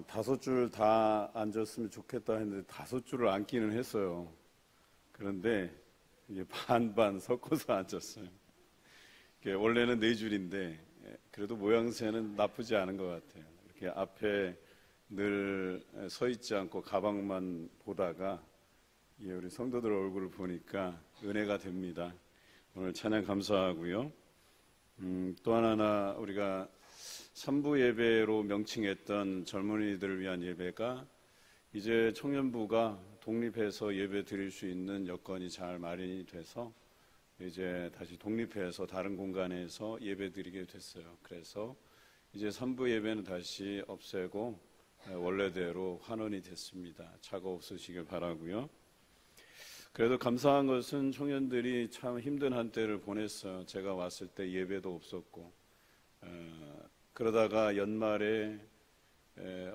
다섯 줄 다 앉았으면 좋겠다 했는데 다섯 줄을 앉기는 했어요. 그런데 이게 반반 섞어서 앉았어요. 원래는 네 줄인데 그래도 모양새는 나쁘지 않은 것 같아요. 이렇게 앞에 늘 서 있지 않고 가방만 보다가 우리 성도들 얼굴을 보니까 은혜가 됩니다. 오늘 찬양 감사하고요. 또 하나 우리가 3부 예배로 명칭했던 젊은이들을 위한 예배가 이제 청년부가 독립해서 예배 드릴 수 있는 여건이 잘 마련이 돼서 이제 다시 독립해서 다른 공간에서 예배 드리게 됐어요. 그래서 이제 3부 예배는 다시 없애고 원래대로 환원이 됐습니다. 착오 없으시길 바라고요. 그래도 감사한 것은 청년들이 참 힘든 한때를 보냈어요. 제가 왔을 때 예배도 없었고 그러다가 연말에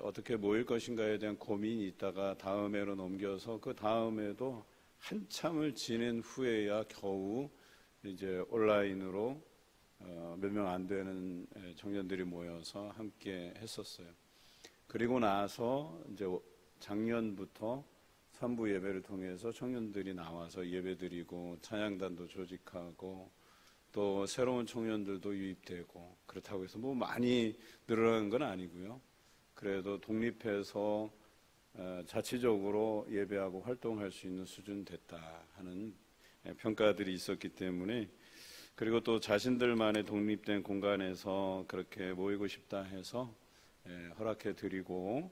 어떻게 모일 것인가에 대한 고민이 있다가 다음해로 넘겨서 그 다음에도 한참을 지낸 후에야 겨우 이제 온라인으로 몇 명 안 되는 청년들이 모여서 함께 했었어요. 그리고 나서 이제 작년부터 3부 예배를 통해서 청년들이 나와서 예배드리고 찬양단도 조직하고 또 새로운 청년들도 유입되고 그렇다고 해서 뭐 많이 늘어나는 건 아니고요. 그래도 독립해서 자치적으로 예배하고 활동할 수 있는 수준 됐다 하는 평가들이 있었기 때문에 그리고 또 자신들만의 독립된 공간에서 그렇게 모이고 싶다 해서 허락해 드리고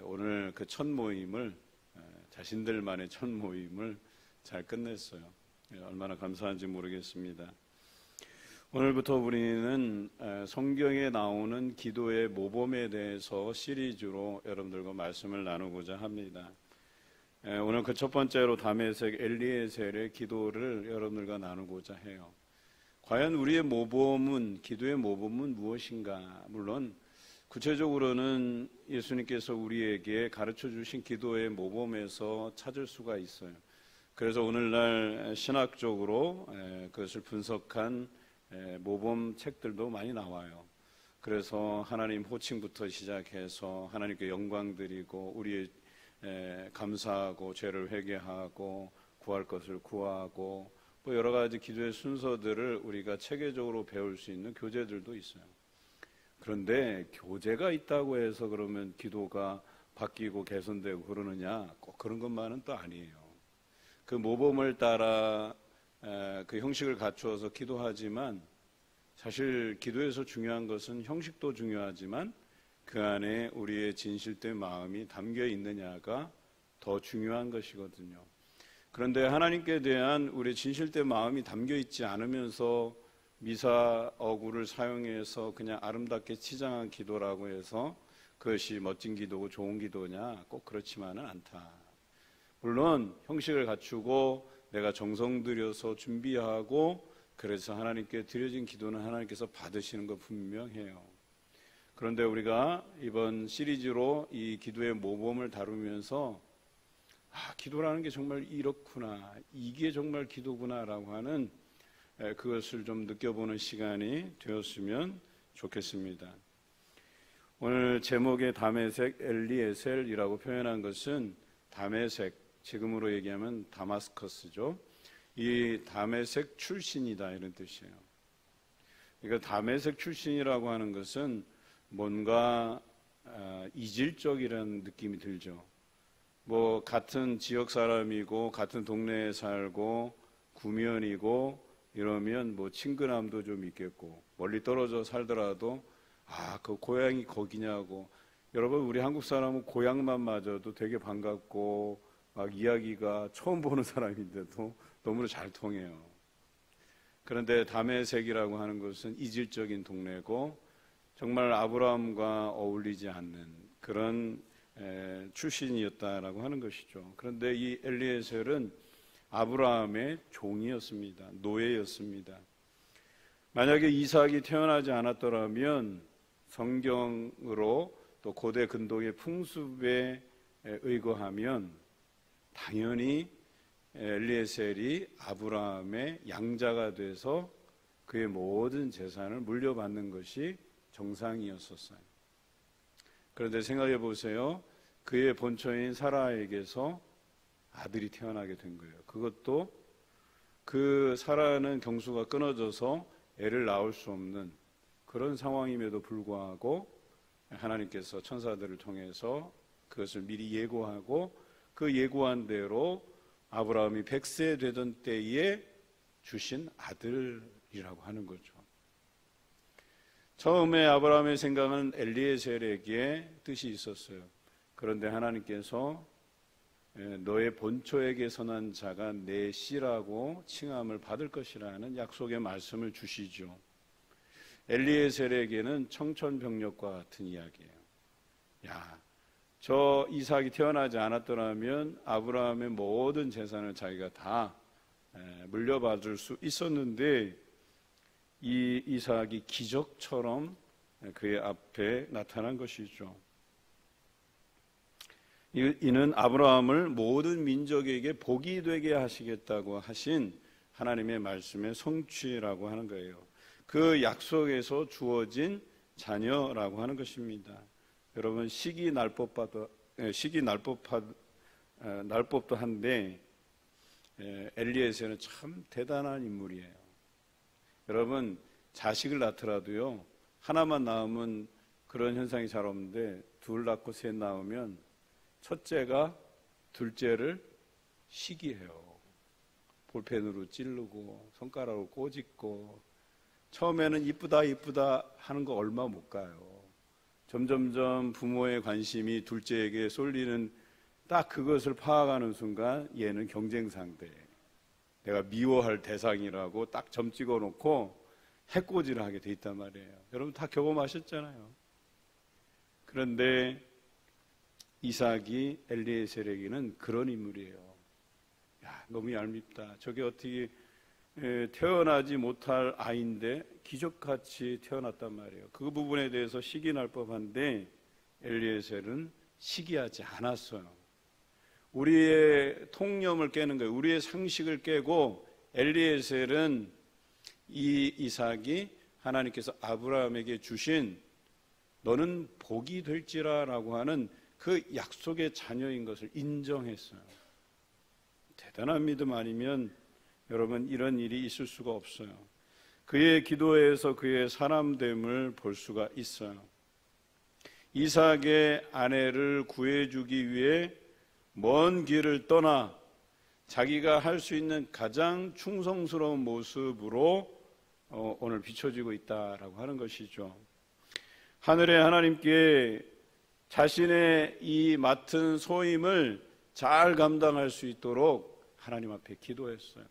오늘 그 첫 모임을 자신들만의 첫 모임을 잘 끝냈어요. 얼마나 감사한지 모르겠습니다. 오늘부터 우리는 성경에 나오는 기도의 모범에 대해서 시리즈로 여러분들과 말씀을 나누고자 합니다. 오늘 그 첫 번째로 다메섹 엘리에셀의 기도를 여러분들과 나누고자 해요. 과연 우리의 모범은, 기도의 모범은 무엇인가? 물론 구체적으로는 예수님께서 우리에게 가르쳐 주신 기도의 모범에서 찾을 수가 있어요. 그래서 오늘날 신학적으로 그것을 분석한 모범 책들도 많이 나와요. 그래서 하나님 호칭부터 시작해서 하나님께 영광 드리고 우리의 감사하고 죄를 회개하고 구할 것을 구하고 뭐 여러 가지 기도의 순서들을 우리가 체계적으로 배울 수 있는 교재들도 있어요. 그런데 교재가 있다고 해서 그러면 기도가 바뀌고 개선되고 그러느냐? 꼭 그런 것만은 또 아니에요. 그 모범을 따라 그 형식을 갖추어서 기도하지만 사실 기도에서 중요한 것은 형식도 중요하지만 그 안에 우리의 진실된 마음이 담겨 있느냐가 더 중요한 것이거든요. 그런데 하나님께 대한 우리의 진실된 마음이 담겨 있지 않으면서 미사 어구를 사용해서 그냥 아름답게 치장한 기도라고 해서 그것이 멋진 기도고 좋은 기도냐? 꼭 그렇지만은 않다. 물론 형식을 갖추고 내가 정성 들여서 준비하고 그래서 하나님께 드려진 기도는 하나님께서 받으시는 거 분명해요. 그런데 우리가 이번 시리즈로 이 기도의 모범을 다루면서 기도라는 게 정말 이렇구나, 이게 정말 기도구나라고 하는 그것을 좀 느껴보는 시간이 되었으면 좋겠습니다. 오늘 제목의 다메섹 엘리에셀이라고 표현한 것은 다메섹, 지금으로 얘기하면 다마스커스죠. 이 다메섹 출신이다 이런 뜻이에요. 그러니까 다메섹 출신이라고 하는 것은 뭔가 이질적이라는 느낌이 들죠. 뭐 같은 지역 사람이고 같은 동네에 살고 구면이고 이러면 뭐 친근함도 좀 있겠고 멀리 떨어져 살더라도 그 고향이 거기냐고. 여러분 우리 한국 사람은 고향만 맞아도 되게 반갑고 막 이야기가 처음 보는 사람인데도 너무나 잘 통해요. 그런데 다메섹이라고 하는 것은 이질적인 동네고 정말 아브라함과 어울리지 않는 그런 출신이었다라고 하는 것이죠. 그런데 이 엘리에셀은 아브라함의 종이었습니다. 노예였습니다. 만약에 이삭이 태어나지 않았더라면 성경으로 또 고대 근동의 풍습에 의거하면 당연히 엘리에셀이 아브라함의 양자가 돼서 그의 모든 재산을 물려받는 것이 정상이었었어요. 그런데 생각해 보세요. 그의 본처인 사라에게서 아들이 태어나게 된 거예요. 그것도 그 사라는 경수가 끊어져서 애를 낳을 수 없는 그런 상황임에도 불구하고 하나님께서 천사들을 통해서 그것을 미리 예고하고 그 예고한 대로 아브라함이 100세 되던 때에 주신 아들이라고 하는 거죠. 처음에 아브라함의 생각은 엘리에셀에게 뜻이 있었어요. 그런데 하나님께서 너의 본초에게서 난 자가 내 씨라고 칭함을 받을 것이라는 약속의 말씀을 주시죠. 엘리에셀에게는 청천벽력과 같은 이야기예요. 저 이삭이 태어나지 않았더라면 아브라함의 모든 재산을 자기가 다 물려받을 수 있었는데 이 이삭이 기적처럼 그의 앞에 나타난 것이죠. 이는 아브라함을 모든 민족에게 복이 되게 하시겠다고 하신 하나님의 말씀의 성취라고 하는 거예요. 그 약속에서 주어진 자녀라고 하는 것입니다. 여러분 시기 날법도 한데 엘리에셀은 참 대단한 인물이에요. 여러분 자식을 낳더라도요 하나만 낳으면 그런 현상이 잘 없는데 둘 낳고 셋 낳으면 첫째가 둘째를 시기해요. 볼펜으로 찌르고 손가락으로 꼬집고 처음에는 이쁘다 하는 거 얼마 못 가요. 점점점 부모의 관심이 둘째에게 쏠리는 딱 그것을 파악하는 순간 얘는 경쟁 상대, 내가 미워할 대상이라고 딱 점 찍어놓고 해코지를 하게 돼 있단 말이에요. 여러분 다 경험하셨잖아요. 그런데 이삭이 엘리에셀에게는 그런 인물이에요. 너무 얄밉다. 저게 어떻게 태어나지 못할 아이인데 기적같이 태어났단 말이에요. 그 부분에 대해서 시기날 법한데 엘리에셀은 시기하지 않았어요. 우리의 통념을 깨는 거예요. 우리의 상식을 깨고 엘리에셀은 이 이삭이 하나님께서 아브라함에게 주신 너는 복이 될지라 라고 하는 그 약속의 자녀인 것을 인정했어요. 대단한 믿음 아니면 여러분 이런 일이 있을 수가 없어요. 그의 기도에서 그의 사람됨을 볼 수가 있어요. 이삭의 아내를 구해주기 위해 먼 길을 떠나 자기가 할 수 있는 가장 충성스러운 모습으로 오늘 비춰지고 있다라고 하는 것이죠. 하늘의 하나님께 자신의 이 맡은 소임을 잘 감당할 수 있도록 하나님 앞에 기도했어요.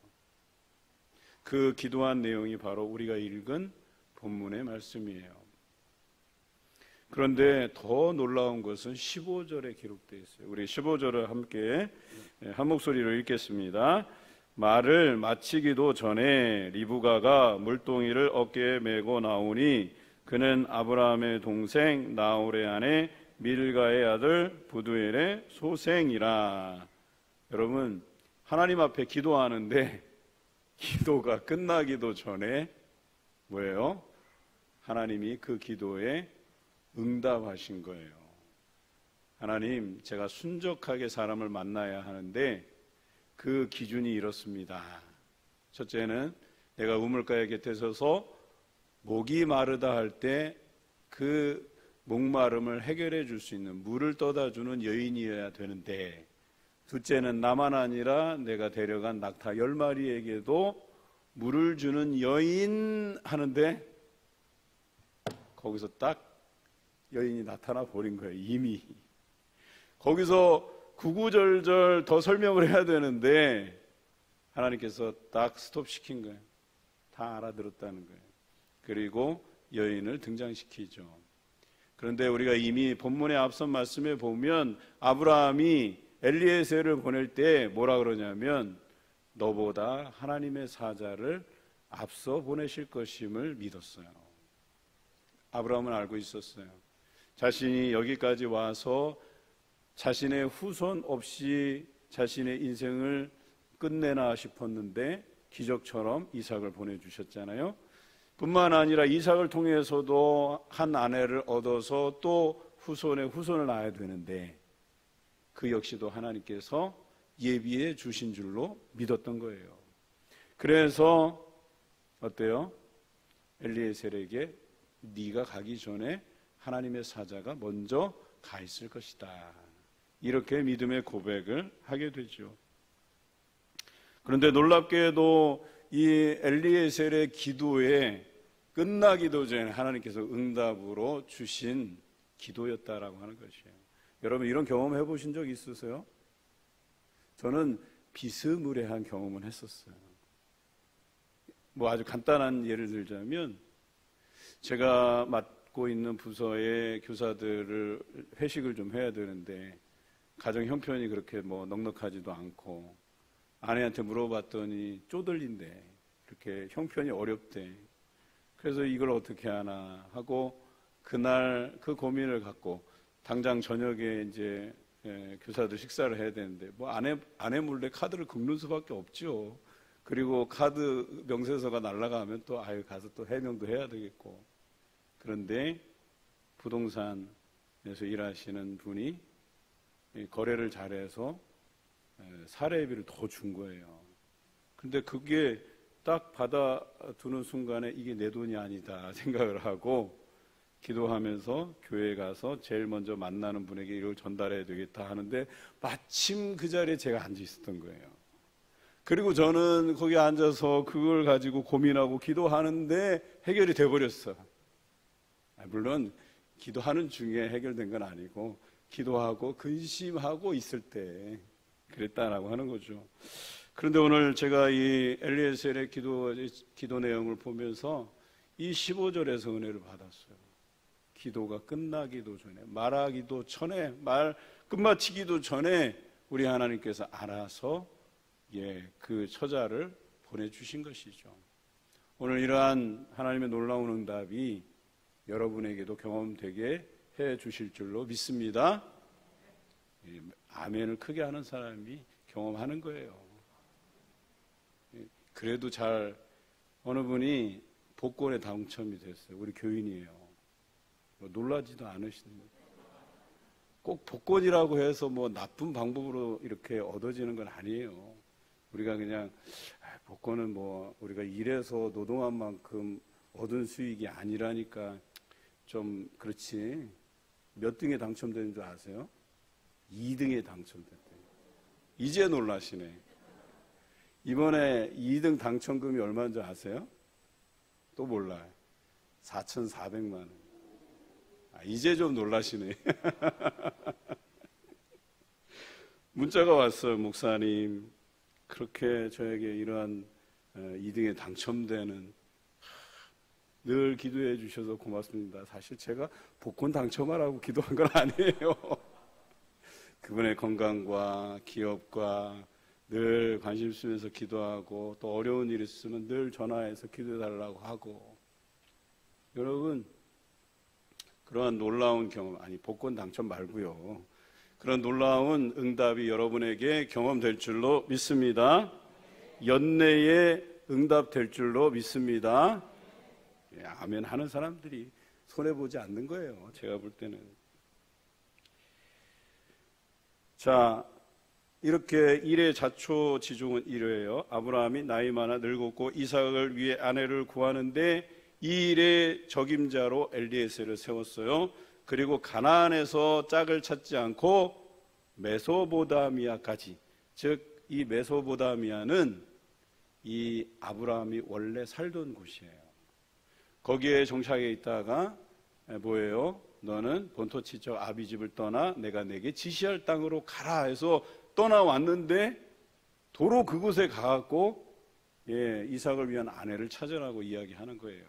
그 기도한 내용이 바로 우리가 읽은 본문의 말씀이에요. 그런데 더 놀라운 것은 15절에 기록되어 있어요. 우리 15절을 함께 한 목소리로 읽겠습니다. 말을 마치기도 전에 리브가가 물동이를 어깨에 메고 나오니 그는 아브라함의 동생 나홀의 아내 밀가의 아들 부두엘의 소생이라. 여러분 하나님 앞에 기도하는데 기도가 끝나기도 전에 뭐예요? 하나님이 그 기도에 응답하신 거예요. 하나님, 제가 순적하게 사람을 만나야 하는데 그 기준이 이렇습니다. 첫째는 내가 우물가에 곁에 서서 목이 마르다 할 때 그 목마름을 해결해 줄 수 있는 물을 떠다 주는 여인이어야 되는데, 둘째는 나만 아니라 내가 데려간 낙타 10마리에게도 물을 주는 여인 하는데 거기서 딱 여인이 나타나 버린 거예요. 이미 거기서 구구절절 더 설명을 해야 되는데 하나님께서 딱 스톱시킨 거예요. 다 알아들었다는 거예요. 그리고 여인을 등장시키죠. 그런데 우리가 이미 본문의 앞선 말씀에 보면 아브라함이 엘리에셀을 보낼 때 뭐라 그러냐면 너보다 하나님의 사자를 앞서 보내실 것임을 믿었어요. 아브라함은 알고 있었어요. 자신이 여기까지 와서 자신의 후손 없이 자신의 인생을 끝내나 싶었는데 기적처럼 이삭을 보내주셨잖아요. 뿐만 아니라 이삭을 통해서도 한 아내를 얻어서 또 후손의 후손을 낳아야 되는데 그 역시도 하나님께서 예비해 주신 줄로 믿었던 거예요. 그래서 어때요? 엘리에셀에게 네가 가기 전에 하나님의 사자가 먼저 가 있을 것이다. 이렇게 믿음의 고백을 하게 되죠. 그런데 놀랍게도 이 엘리에셀의 기도에 끝나기도 전에 하나님께서 응답으로 주신 기도였다라고 하는 것이에요. 여러분 이런 경험 해보신 적 있으세요? 저는 비스무리한 경험은 했었어요. 뭐 아주 간단한 예를 들자면 제가 맡고 있는 부서의 교사들을 회식을 좀 해야 되는데 가정 형편이 그렇게 뭐 넉넉하지도 않고 아내한테 물어봤더니 쪼들린대. 이렇게 형편이 어렵대. 그래서 이걸 어떻게 하나 하고 그날 그 고민을 갖고 당장 저녁에 이제 교사들 식사를 해야 되는데 뭐 아내 몰래 카드를 긁는 수밖에 없죠. 그리고 카드 명세서가 날아가면 또 아유 가서 또 해명도 해야 되겠고. 그런데 부동산에서 일하시는 분이 거래를 잘해서 사례비를 더 준 거예요. 근데 그게 딱 받아두는 순간에 이게 내 돈이 아니다 생각을 하고 기도하면서 교회에 가서 제일 먼저 만나는 분에게 이걸 전달해야 되겠다 하는데 마침 그 자리에 제가 앉아 있었던 거예요. 그리고 저는 거기 앉아서 그걸 가지고 고민하고 기도하는데 해결이 돼버렸어. 물론 기도하는 중에 해결된 건 아니고 기도하고 근심하고 있을 때 그랬다라고 하는 거죠. 그런데 오늘 제가 이 엘리에셀의 기도 내용을 보면서 이 15절에서 은혜를 받았어요. 기도가 끝나기도 전에, 말하기도 전에, 말 끝마치기도 전에 우리 하나님께서 알아서 그 처자를 보내주신 것이죠. 오늘 이러한 하나님의 놀라운 응답이 여러분에게도 경험되게 해 주실 줄로 믿습니다. 아멘을 크게 하는 사람이 경험하는 거예요. 그래도 어느 분이 복권에 당첨이 됐어요. 우리 교인이에요. 놀라지도 않으시는 꼭 복권이라고 해서 뭐 나쁜 방법으로 이렇게 얻어지는 건 아니에요. 우리가 그냥 복권은 뭐 우리가 일해서 노동한 만큼 얻은 수익이 아니라니까 좀 그렇지. 몇 등에 당첨되는 줄 아세요? 2등에 당첨됐대요. 이제 놀라시네. 이번에 2등 당첨금이 얼마인 줄 아세요? 또 몰라요. 4,400만 원. 이제 좀 놀라시네. 문자가 왔어요. 목사님, 그렇게 저에게 이러한 2등에 당첨되는 늘 기도해 주셔서 고맙습니다. 사실 제가 복권 당첨하라고 기도한 건 아니에요. 그분의 건강과 기업과 늘 관심 쓰면서 기도하고 또 어려운 일 있으면 늘 전화해서 기도해달라고 하고. 여러분, 그러한 놀라운 경험, 복권 당첨 말고요. 그런 놀라운 응답이 여러분에게 경험될 줄로 믿습니다. 연내에 응답될 줄로 믿습니다. 아멘 하는 사람들이 손해보지 않는 거예요. 제가 볼 때는. 자, 이렇게 일의 자초지종은 이래요. 아브라함이 나이 많아 늙었고 이삭을 위해 아내를 구하는데 이 일의 적임자로 엘리에셀을 세웠어요. 그리고 가나안에서 짝을 찾지 않고 메소보다미아까지, 즉 이 메소보다미아는 이 아브라함이 원래 살던 곳이에요. 거기에 정착해 있다가 뭐예요? 너는 본토 친척 아비 집을 떠나 내가 내게 지시할 땅으로 가라 해서 떠나왔는데 도로 그곳에 가갖고 이삭을 위한 아내를 찾으라고 이야기하는 거예요.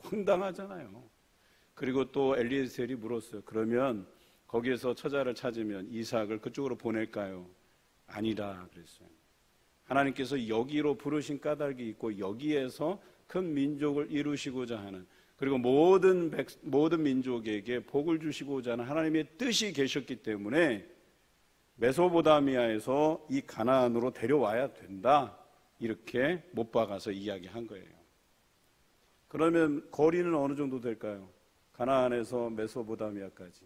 황당하잖아요. 그리고 또 엘리에셀이 물었어요. 그러면 거기에서 처자를 찾으면 이삭을 그쪽으로 보낼까요? 아니라 그랬어요. 하나님께서 여기로 부르신 까닭이 있고 여기에서 큰 민족을 이루시고자 하는, 그리고 모든 민족에게 복을 주시고자 하는 하나님의 뜻이 계셨기 때문에 메소보다미아에서 이 가나안으로 데려와야 된다, 이렇게 못 박아서 이야기한 거예요. 그러면 거리는 어느 정도 될까요? 가나안에서 메소포타미아까지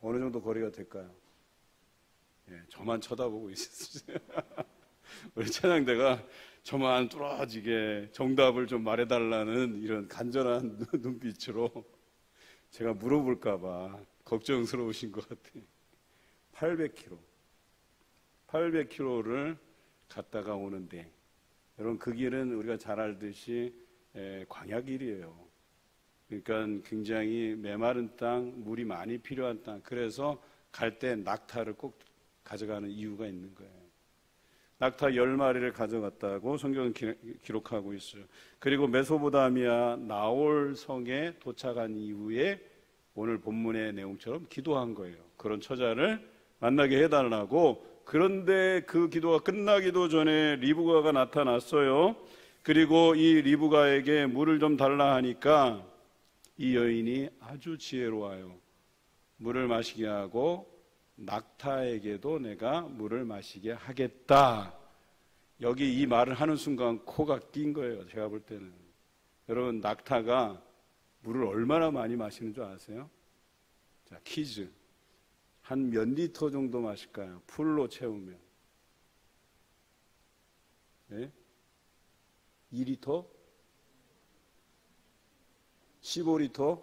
어느 정도 거리가 될까요? 예, 저만 쳐다보고 있었어요. 우리 찬양대가 저만 뚫어지게 정답을 좀 말해달라는 이런 간절한 눈빛으로 제가 물어볼까봐 걱정스러우신 것 같아요. 800km를 갔다가 오는데, 여러분 그 길은 우리가 잘 알듯이 광야길이에요. 그러니까 굉장히 메마른 땅, 물이 많이 필요한 땅. 그래서 갈 때 낙타를 꼭 가져가는 이유가 있는 거예요. 낙타 10마리를 가져갔다고 성경은 기록하고 있어요. 그리고 메소포타미아 나홀 성에 도착한 이후에 오늘 본문의 내용처럼 기도한 거예요. 그런 처자를 만나게 해달라고. 그런데 그 기도가 끝나기도 전에 리브가가 나타났어요. 그리고 이 리브가에게 물을 좀 달라 하니까 이 여인이 아주 지혜로워요. 물을 마시게 하고 낙타에게도 내가 물을 마시게 하겠다. 여기 이 말을 하는 순간 코가 낀 거예요. 제가 볼 때는. 여러분, 낙타가 물을 얼마나 많이 마시는 줄 아세요? 자, 퀴즈. 한 몇 리터 정도 마실까요? 풀로 채우면. 네? 2리터? 15리터?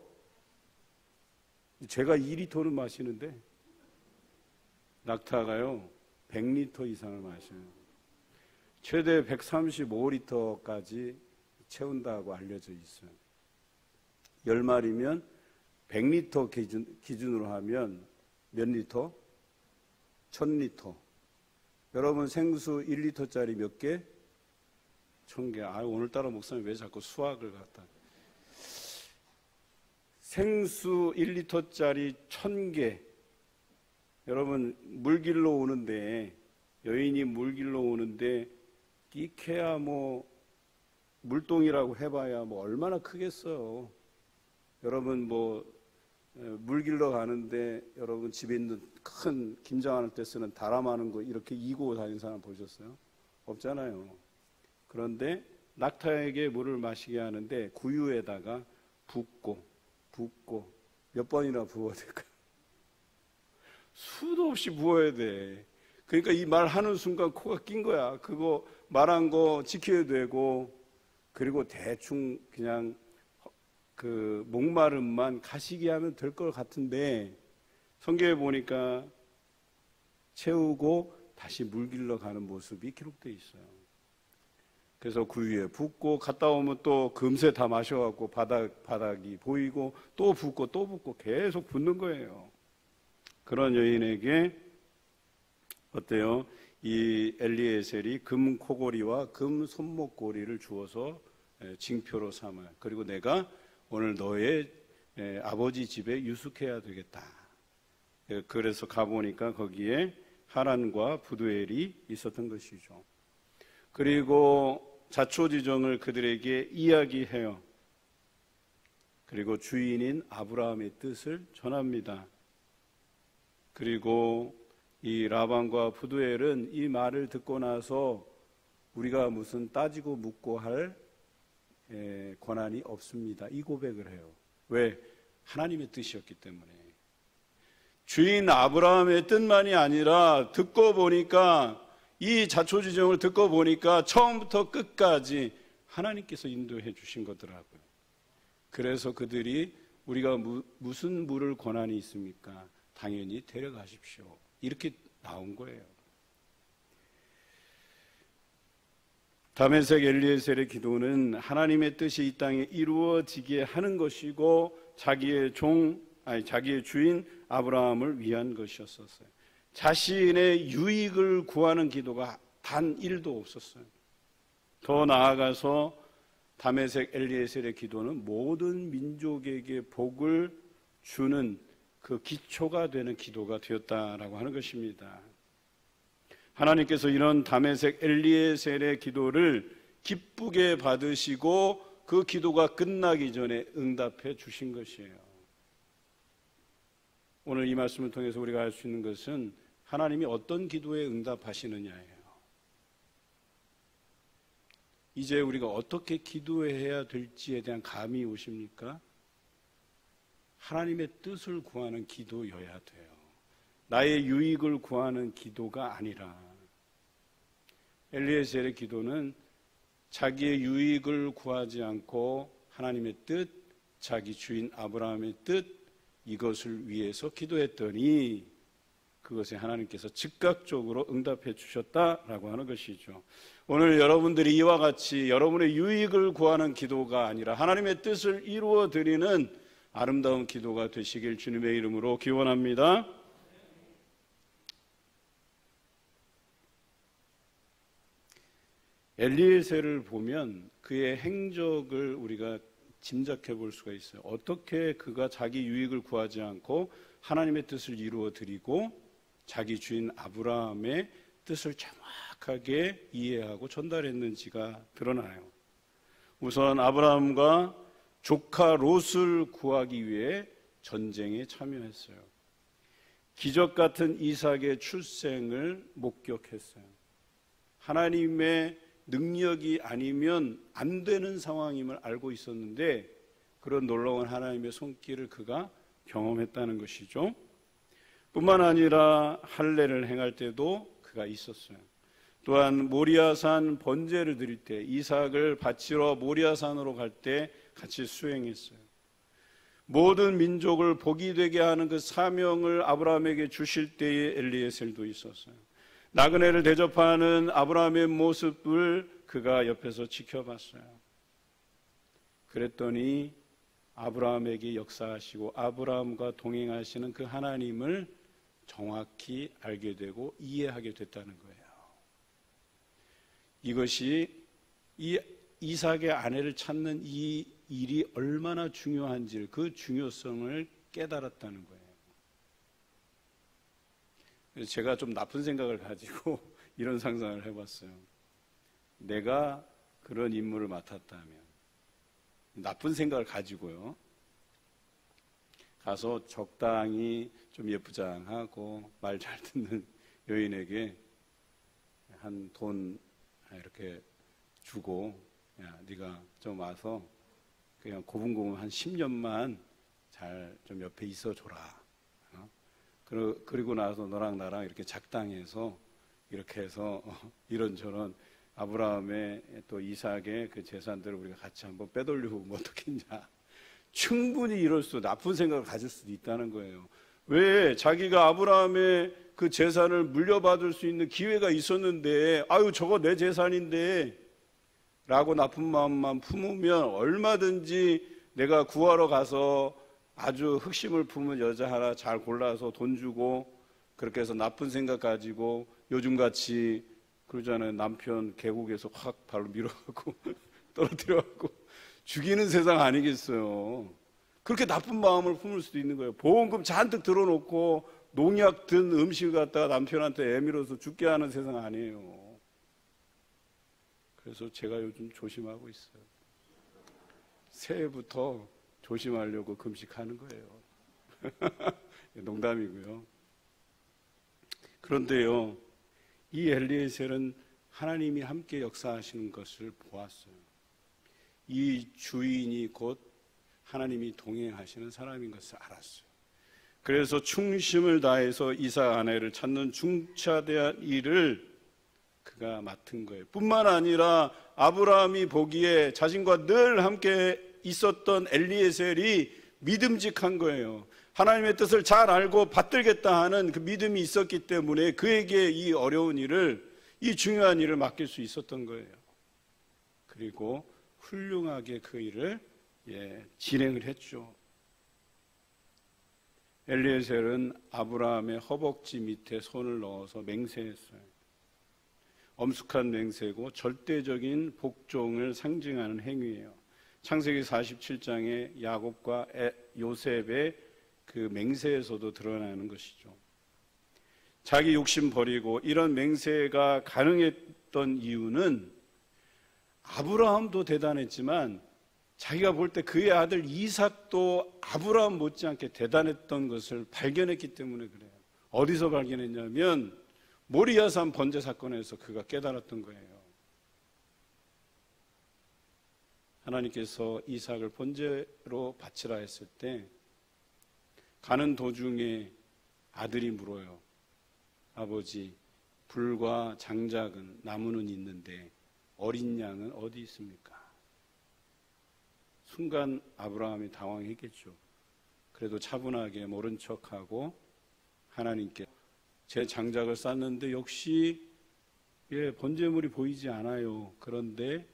제가 2리터는 마시는데 낙타가요 100리터 이상을 마셔요. 최대 135리터까지 채운다고 알려져 있어요. 10마리면 100리터 기준으로 하면 몇 리터? 1000리터. 여러분 생수 1리터짜리 몇 개? 1000개. 오늘따라 목사님 왜 자꾸 수학을 갖다. 생수 1리터짜리 1000개. 여러분 물길로 오는데, 여인이 물길로 오는데 이케야 뭐 물동이라고 해봐야 뭐 얼마나 크겠어요. 여러분 뭐 물길로 가는데 여러분 집에 있는 큰 김장할 때 쓰는 다람하는 거 이렇게 이고 다니는 사람 보셨어요? 없잖아요. 그런데 낙타에게 물을 마시게 하는데 구유에다가 붓고 몇 번이나 부어야 될까요? 수도 없이 부어야 돼. 그러니까 이 말하는 순간 코가 낀 거야. 그거 말한 거 지켜야 되고, 그리고 대충 그냥 그 목마름만 가시게 하면 될 것 같은데 성경에 보니까 채우고 다시 물 길러 가는 모습이 기록되어 있어요. 그래서 그 위에 붓고 갔다 오면 또 금세 다 마셔갖고 바닥이 보이고 또 붓고 계속 붓는 거예요. 그런 여인에게 어때요? 이 엘리에셀이 금 코고리와 금 손목고리를 주어서 징표로 삼아요. 그리고 내가 오늘 너의 아버지 집에 유숙해야 되겠다. 그래서 가보니까 거기에 하란과 부두엘이 있었던 것이죠. 그리고 자초지종을 그들에게 이야기해요. 그리고 주인인 아브라함의 뜻을 전합니다. 그리고 이 라반과 부두엘은 이 말을 듣고 나서 우리가 무슨 따지고 묻고 할 권한이 없습니다. 이 고백을 해요. 왜? 하나님의 뜻이었기 때문에. 주인 아브라함의 뜻만이 아니라 듣고 보니까, 이 자초지종을 듣고 보니까 처음부터 끝까지 하나님께서 인도해 주신 거더라고요. 그래서 그들이 우리가 무슨 물을 권한이 있습니까? 당연히 데려가십시오. 이렇게 나온 거예요. 다메섹 엘리에셀의 기도는 하나님의 뜻이 이 땅에 이루어지게 하는 것이고 자기의 주인 아브라함을 위한 것이었어요. 자신의 유익을 구하는 기도가 단 1도 없었어요. 더 나아가서 다메섹 엘리에셀의 기도는 모든 민족에게 복을 주는 그 기초가 되는 기도가 되었다라고 하는 것입니다. 하나님께서 이런 다메섹 엘리에셀의 기도를 기쁘게 받으시고 그 기도가 끝나기 전에 응답해 주신 것이에요. 오늘 이 말씀을 통해서 우리가 알 수 있는 것은 하나님이 어떤 기도에 응답하시느냐예요. 이제 우리가 어떻게 기도해야 될지에 대한 감이 오십니까? 하나님의 뜻을 구하는 기도여야 돼요. 나의 유익을 구하는 기도가 아니라. 엘리에셀의 기도는 자기의 유익을 구하지 않고 하나님의 뜻, 자기 주인 아브라함의 뜻, 이것을 위해서 기도했더니 그것에 하나님께서 즉각적으로 응답해 주셨다라고 하는 것이죠. 오늘 여러분들이 이와 같이 여러분의 유익을 구하는 기도가 아니라 하나님의 뜻을 이루어 드리는 아름다운 기도가 되시길 주님의 이름으로 기원합니다. 엘리에셀을 보면 그의 행적을 우리가 짐작해 볼 수가 있어요. 어떻게 그가 자기 유익을 구하지 않고 하나님의 뜻을 이루어 드리고 자기 주인 아브라함의 뜻을 정확하게 이해하고 전달했는지가 드러나요. 우선 아브라함과 조카 롯을 구하기 위해 전쟁에 참여했어요. 기적 같은 이삭의 출생을 목격했어요. 하나님의 능력이 아니면 안 되는 상황임을 알고 있었는데 그런 놀라운 하나님의 손길을 그가 경험했다는 것이죠. 뿐만 아니라 할례를 행할 때도 그가 있었어요. 또한 모리아산 번제를 드릴 때 이삭을 바치러 모리아산으로 갈 때 같이 수행했어요. 모든 민족을 복이 되게 하는 그 사명을 아브라함에게 주실 때에 엘리에셀도 있었어요. 나그네를 대접하는 아브라함의 모습을 그가 옆에서 지켜봤어요. 그랬더니 아브라함에게 역사하시고 아브라함과 동행하시는 그 하나님을 정확히 알게 되고 이해하게 됐다는 거예요. 이것이 이 이삭의 아내를 찾는 이 일이 얼마나 중요한지 그 중요성을 깨달았다는 거예요. 그래서 제가 좀 나쁜 생각을 가지고 이런 상상을 해봤어요. 내가 그런 임무를 맡았다면, 나쁜 생각을 가지고요, 가서 적당히 좀 예쁘장하고 말 잘 듣는 여인에게 한 돈 이렇게 주고, 야, 네가 좀 와서 그냥 고분고분 한 10년만 잘 좀 옆에 있어줘라. 그리고 나서 너랑 나랑 이렇게 작당해서 이렇게 해서 이런저런 아브라함의 또 이삭의 그 재산들을 우리가 같이 한번 빼돌리고 뭐 어떻겠냐. 충분히 이럴 수, 나쁜 생각을 가질 수도 있다는 거예요. 왜? 자기가 아브라함의 그 재산을 물려받을 수 있는 기회가 있었는데, 아유 저거 내 재산인데 라고 나쁜 마음만 품으면 얼마든지 내가 구하러 가서 아주 흑심을 품은 여자 하나 잘 골라서 돈 주고 그렇게 해서 나쁜 생각 가지고 요즘같이 그러잖아요. 남편 계곡에서 확 발로 밀어갖고 떨어뜨려갖고 죽이는 세상 아니겠어요. 그렇게 나쁜 마음을 품을 수도 있는 거예요. 보험금 잔뜩 들어놓고 농약 든 음식을 갖다가 남편한테 애밀어서 죽게 하는 세상 아니에요. 그래서 제가 요즘 조심하고 있어요. 새해부터 조심하려고 금식하는 거예요. 농담이고요. 그런데요, 이 엘리에셀은 하나님이 함께 역사하시는 것을 보았어요. 이 주인이 곧 하나님이 동행하시는 사람인 것을 알았어요. 그래서 충심을 다해서 이삭 아내를 찾는 중차대한 일을 그가 맡은 거예요. 뿐만 아니라 아브라함이 보기에 자신과 늘 함께 있었던 엘리에셀이 믿음직한 거예요. 하나님의 뜻을 잘 알고 받들겠다 하는 그 믿음이 있었기 때문에 그에게 이 어려운 일을, 이 중요한 일을 맡길 수 있었던 거예요. 그리고 훌륭하게 그 일을 진행을 했죠. 엘리에셀은 아브라함의 허벅지 밑에 손을 넣어서 맹세했어요. 엄숙한 맹세고 절대적인 복종을 상징하는 행위예요. 창세기 47장에 야곱과 요셉의 그 맹세에서도 드러나는 것이죠. 자기 욕심 버리고 이런 맹세가 가능했던 이유는 아브라함도 대단했지만 자기가 볼 때 그의 아들 이삭도 아브라함 못지않게 대단했던 것을 발견했기 때문에 그래요. 어디서 발견했냐면 모리아산 번제 사건에서 그가 깨달았던 거예요. 하나님께서 이삭을 번제로 바치라 했을 때 가는 도중에 아들이 물어요. 아버지, 불과 장작은, 나무는 있는데 어린 양은 어디 있습니까? 순간 아브라함이 당황했겠죠. 그래도 차분하게 모른 척하고 하나님께 제 장작을 쌌는데 역시 번제물이 보이지 않아요. 그런데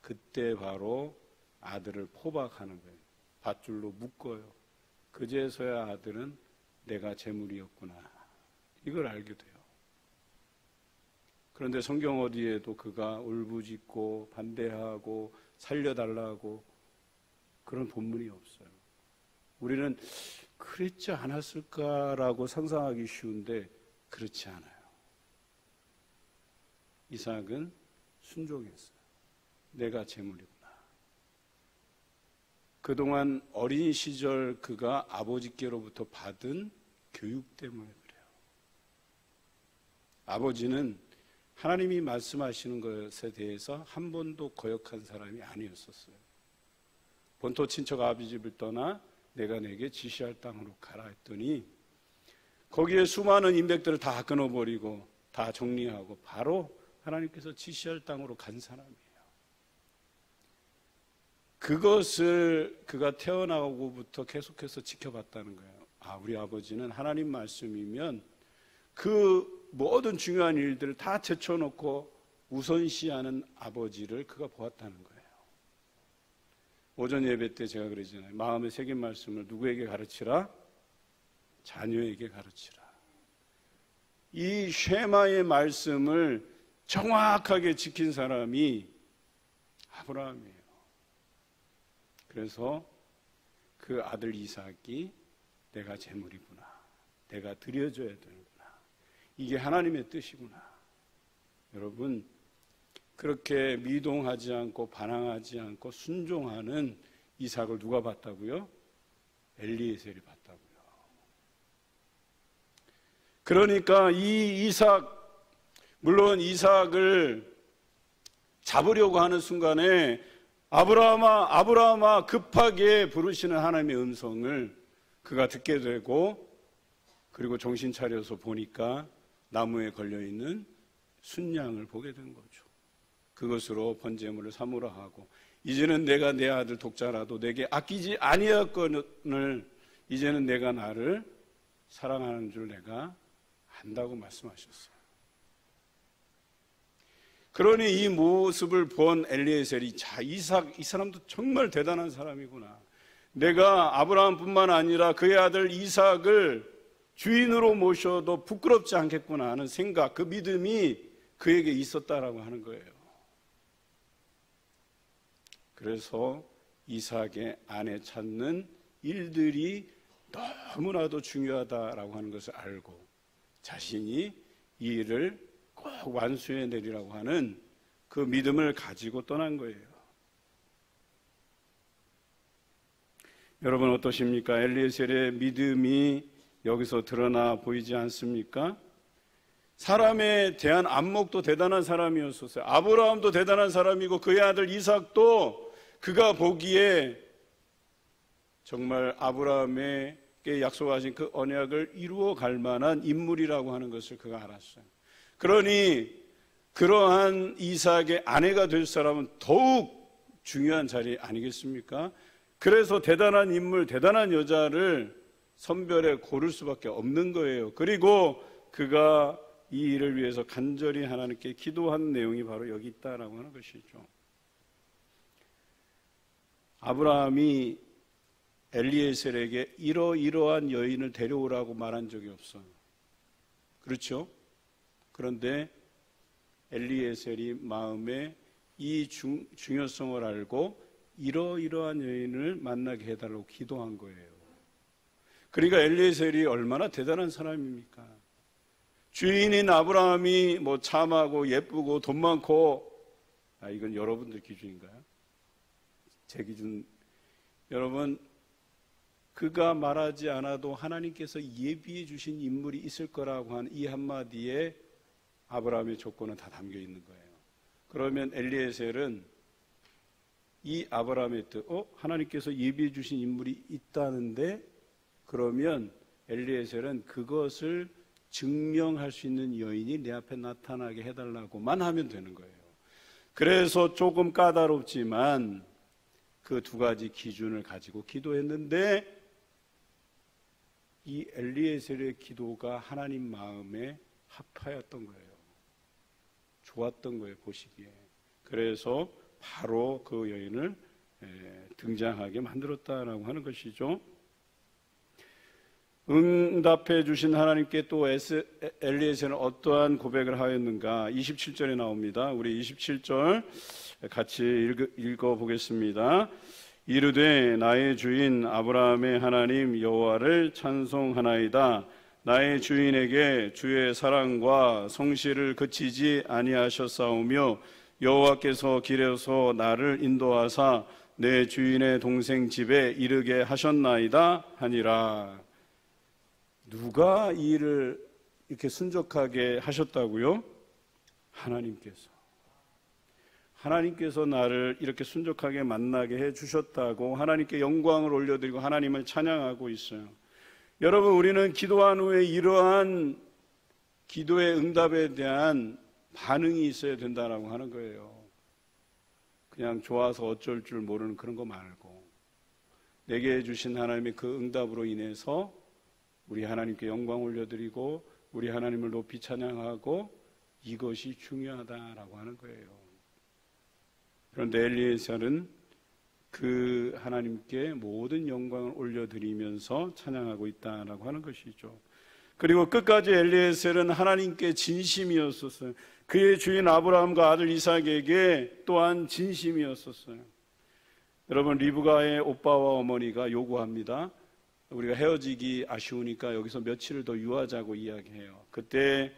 그때 바로 아들을 포박하는 거예요. 밧줄로 묶어요. 그제서야 아들은 내가 제물이었구나, 이걸 알게 돼요. 그런데 성경 어디에도 그가 울부짖고 반대하고 살려달라고 그런 본문이 없어요. 우리는 그랬지 않았을까라고 상상하기 쉬운데 그렇지 않아요. 이삭은 순종했어요. 내가 제물이구나. 그동안 어린 시절 그가 아버지께로부터 받은 교육 때문에 그래요. 아버지는 하나님이 말씀하시는 것에 대해서 한 번도 거역한 사람이 아니었었어요. 본토 친척 아비 집을 떠나 내가 내게 지시할 땅으로 가라 했더니 거기에 수많은 인백들을 다 끊어버리고 다 정리하고 바로 하나님께서 지시할 땅으로 간 사람이에요. 그것을 그가 태어나고부터 계속해서 지켜봤다는 거예요. 우리 아버지는 하나님 말씀이면 그 모든 중요한 일들을 다 제쳐놓고 우선시하는 아버지를 그가 보았다는 거예요. 오전 예배 때 제가 그러잖아요. 마음에 새긴 말씀을 누구에게 가르치라? 자녀에게 가르치라. 이 쉐마의 말씀을 정확하게 지킨 사람이 아브라함이에요. 그래서 그 아들 이삭이 내가 제물이구나, 내가 드려줘야 되는구나, 이게 하나님의 뜻이구나. 여러분, 그렇게 미동하지 않고 반항하지 않고 순종하는 이삭을 누가 봤다고요? 엘리에셀이 봤다고요. 그러니까 이 이삭, 물론 이삭을 잡으려고 하는 순간에 아브라함아, 아브라함아 급하게 부르시는 하나님의 음성을 그가 듣게 되고, 그리고 정신 차려서 보니까 나무에 걸려있는 순양을 보게 된 거죠. 그것으로 번제물을 삼으라 하고, 이제는 내가 내 아들 독자라도 내게 아끼지 아니하거늘 이제는 내가 나를 사랑하는 줄 내가 안다고 말씀하셨어요. 그러니 이 모습을 본 엘리에셀이, 자, 이삭, 이 사람도 정말 대단한 사람이구나. 내가 아브라함뿐만 아니라 그의 아들 이삭을 주인으로 모셔도 부끄럽지 않겠구나 하는 생각, 그 믿음이 그에게 있었다라고 하는 거예요. 그래서 이삭의 아내 찾는 일들이 너무나도 중요하다라고 하는 것을 알고 자신이 이 일을 꼭 완수해 내리라고 하는 그 믿음을 가지고 떠난 거예요. 여러분 어떠십니까? 엘리에셀의 믿음이 여기서 드러나 보이지 않습니까? 사람에 대한 안목도 대단한 사람이었었어요. 아브라함도 대단한 사람이고 그의 아들 이삭도 그가 보기에 정말 아브라함에게 약속하신 그 언약을 이루어 갈 만한 인물이라고 하는 것을 그가 알았어요. 그러니 그러한 이삭의 아내가 될 사람은 더욱 중요한 자리 아니겠습니까? 그래서 대단한 인물, 대단한 여자를 선별해 고를 수밖에 없는 거예요. 그리고 그가 이 일을 위해서 간절히 하나님께 기도한 내용이 바로 여기 있다라고 하는 것이죠. 아브라함이 엘리에셀에게 이러이러한 여인을 데려오라고 말한 적이 없어요. 그렇죠? 그런데 엘리에셀이 마음에 이 중요성을 알고 이러이러한 여인을 만나게 해달라고 기도한 거예요. 그러니까 엘리에셀이 얼마나 대단한 사람입니까? 주인인 아브라함이 뭐 참하고 예쁘고 돈 많고, 이건 여러분들 기준인가요? 제 기준. 여러분, 그가 말하지 않아도 하나님께서 예비해 주신 인물이 있을 거라고 한 이 한마디에 아브라함의 조건은 다 담겨 있는 거예요. 그러면 엘리에셀은 이 아브라함의 뜻, 하나님께서 예비해 주신 인물이 있다는데 그러면 엘리에셀은 그것을 증명할 수 있는 여인이 내 앞에 나타나게 해달라고만 하면 되는 거예요. 그래서 조금 까다롭지만 그 두 가지 기준을 가지고 기도했는데 이 엘리에셀의 기도가 하나님 마음에 합하였던 거예요. 좋았던 거예요, 보시기에. 그래서 바로 그 여인을 등장하게 만들었다라고 하는 것이죠. 응답해 주신 하나님께 또 엘리에셀은 어떠한 고백을 하였는가? 27절에 나옵니다. 우리 27절 같이 읽어보겠습니다. 이르되 나의 주인 아브라함의 하나님 여호와를 찬송하나이다. 나의 주인에게 주의 사랑과 성실을 그치지 아니하셨사오며 여호와께서 길에서 나를 인도하사 내 주인의 동생 집에 이르게 하셨나이다 하니라. 누가 이 일을 이렇게 순적하게 하셨다고요? 하나님께서 나를 이렇게 순적하게 만나게 해주셨다고 하나님께 영광을 올려드리고 하나님을 찬양하고 있어요. 여러분, 우리는 기도한 후에 이러한 기도의 응답에 대한 반응이 있어야 된다라고 하는 거예요. 그냥 좋아서 어쩔 줄 모르는 그런 거 말고 내게 해주신 하나님의 그 응답으로 인해서 우리 하나님께 영광 올려드리고 우리 하나님을 높이 찬양하고 이것이 중요하다라고 하는 거예요. 그런데 엘리에셀은 그 하나님께 모든 영광을 올려드리면서 찬양하고 있다라고 하는 것이죠. 그리고 끝까지 엘리에셀은 하나님께 진심이었었어요. 그의 주인 아브라함과 아들 이삭에게 또한 진심이었었어요. 여러분, 리브가의 오빠와 어머니가 요구합니다. 우리가 헤어지기 아쉬우니까 여기서 며칠을 더 유하자고 이야기해요. 그때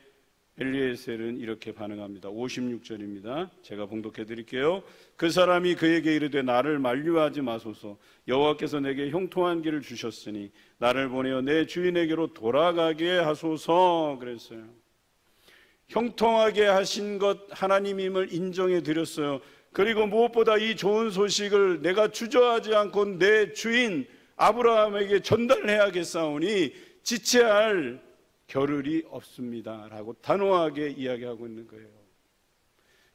엘리에셀은 이렇게 반응합니다. 56절입니다. 제가 봉독해 드릴게요. 그 사람이 그에게 이르되 나를 만류하지 마소서. 여호와께서 내게 형통한 길을 주셨으니 나를 보내어 내 주인에게로 돌아가게 하소서. 그랬어요. 형통하게 하신 것 하나님임을 인정해 드렸어요. 그리고 무엇보다 이 좋은 소식을 내가 주저하지 않고 내 주인 아브라함에게 전달해야겠사오니 지체할 겨를이 없습니다 라고 단호하게 이야기하고 있는 거예요.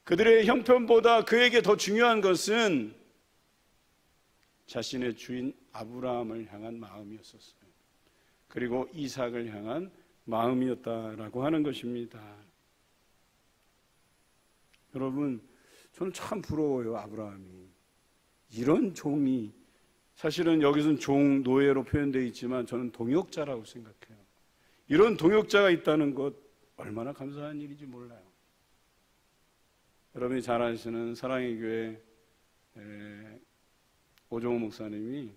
그들의 형편보다 그에게 더 중요한 것은 자신의 주인 아브라함을 향한 마음이었었어요. 그리고 이삭을 향한 마음이었다라고 하는 것입니다. 여러분, 저는 참 부러워요. 아브라함이 이런 종이, 사실은 여기서는 종, 노예로 표현되어 있지만 저는 동역자라고 생각해요. 이런 동역자가 있다는 것 얼마나 감사한 일인지 몰라요. 여러분이 잘 아시는 사랑의 교회 오종호 목사님이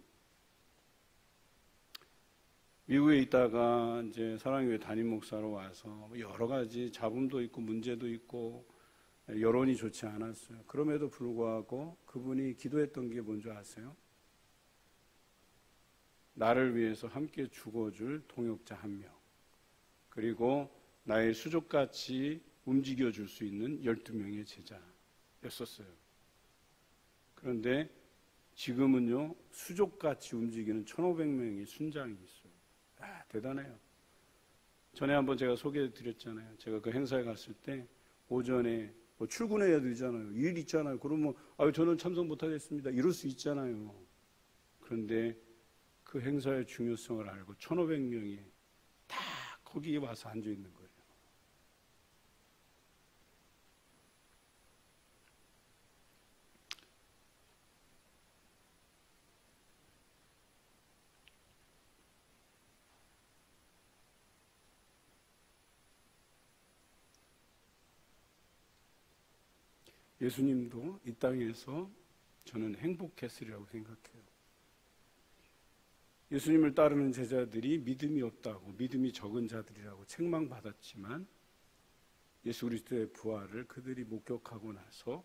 미국에 있다가 이제 사랑의 교회 담임 목사로 와서 여러 가지 잡음도 있고 문제도 있고 여론이 좋지 않았어요. 그럼에도 불구하고 그분이 기도했던 게 뭔지 아세요? 나를 위해서 함께 죽어줄 동역자 한 명, 그리고 나의 수족같이 움직여줄 수 있는 12명의 제자였었어요. 그런데 지금은요, 수족같이 움직이는 1,500명의 순장이 있어요. 대단해요. 전에 한번 제가 소개해 드렸잖아요. 제가 그 행사에 갔을 때 오전에 출근해야 되잖아요. 일 있잖아요. 그러면 저는 참석 못하겠습니다. 이럴 수 있잖아요. 그런데 그 행사의 중요성을 알고 1,500명이 다 거기에 와서 앉아 있는 거예요. 예수님도 이 땅에서 저는 행복했으리라고 생각해요. 예수님을 따르는 제자들이 믿음이 없다고, 믿음이 적은 자들이라고 책망받았지만 예수 그리스도의 부활을 그들이 목격하고 나서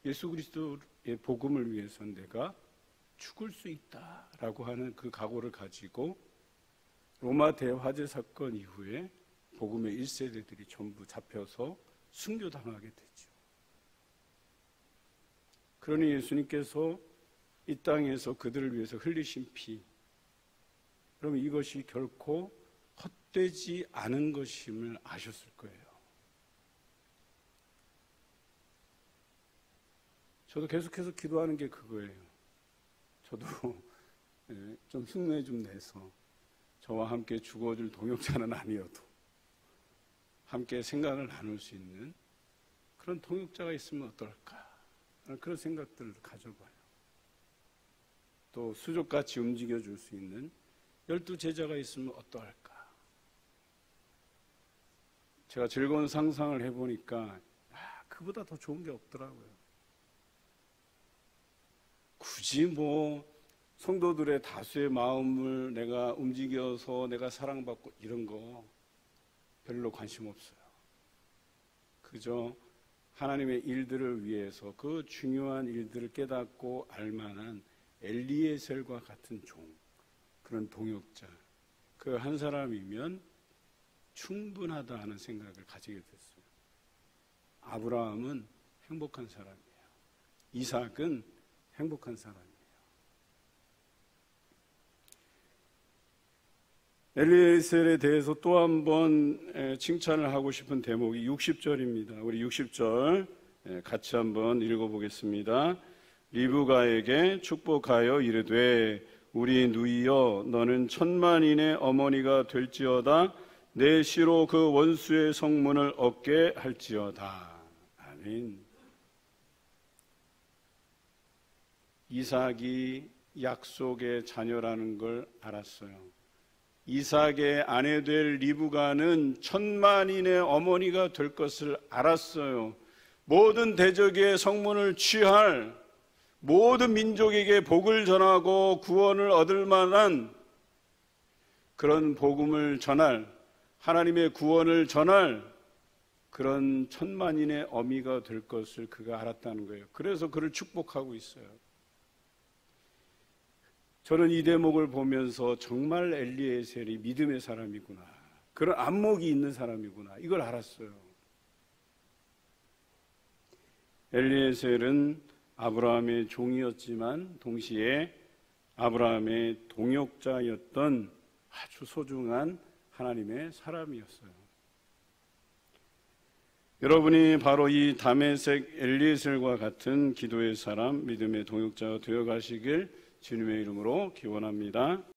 예수 그리스도의 복음을 위해서 내가 죽을 수 있다라고 하는 그 각오를 가지고 로마 대화재 사건 이후에 복음의 1세대들이 전부 잡혀서 순교당하게 되죠. 그러니 예수님께서 이 땅에서 그들을 위해서 흘리신 피, 그러면 이것이 결코 헛되지 않은 것임을 아셨을 거예요. 저도 계속해서 기도하는 게 그거예요. 저도 좀 흉내 좀 내서 저와 함께 죽어줄 동역자는 아니어도 함께 생각을 나눌 수 있는 그런 동역자가 있으면 어떨까, 그런 생각들을 가져봐요. 또 수족같이 움직여줄 수 있는 12제자가 있으면 어떨까. 제가 즐거운 상상을 해보니까 그보다 더 좋은 게 없더라고요. 굳이 성도들의 다수의 마음을 내가 움직여서 내가 사랑받고 이런 거 별로 관심 없어요. 그저 하나님의 일들을 위해서 그 중요한 일들을 깨닫고 알만한 엘리에셀과 같은 종, 그런 동역자, 그 한 사람이면 충분하다 하는 생각을 가지게 됐어요. 아브라함은 행복한 사람이에요. 이삭은 행복한 사람이에요. 엘리에셀에 대해서 또 한 번 칭찬을 하고 싶은 대목이 60절입니다. 우리 60절 같이 한번 읽어보겠습니다. 리브가에게 축복하여 이르되 우리 누이여 너는 천만인의 어머니가 될지어다 내 시로 그 원수의 성문을 얻게 할지어다. 아멘. 이삭이 약속의 자녀라는 걸 알았어요. 이삭의 아내 될 리브가는 천만인의 어머니가 될 것을 알았어요. 모든 대적의 성문을 취할, 모든 민족에게 복을 전하고 구원을 얻을 만한 그런 복음을 전할, 하나님의 구원을 전할 그런 천만인의 어미가 될 것을 그가 알았다는 거예요. 그래서 그를 축복하고 있어요. 저는 이 대목을 보면서 정말 엘리에셀이 믿음의 사람이구나, 그런 안목이 있는 사람이구나, 이걸 알았어요. 엘리에셀은 아브라함의 종이었지만 동시에 아브라함의 동역자였던 아주 소중한 하나님의 사람이었어요. 여러분이 바로 이 다메섹 엘리에셀과 같은 기도의 사람, 믿음의 동역자가 되어 가시길 주님의 이름으로 기원합니다.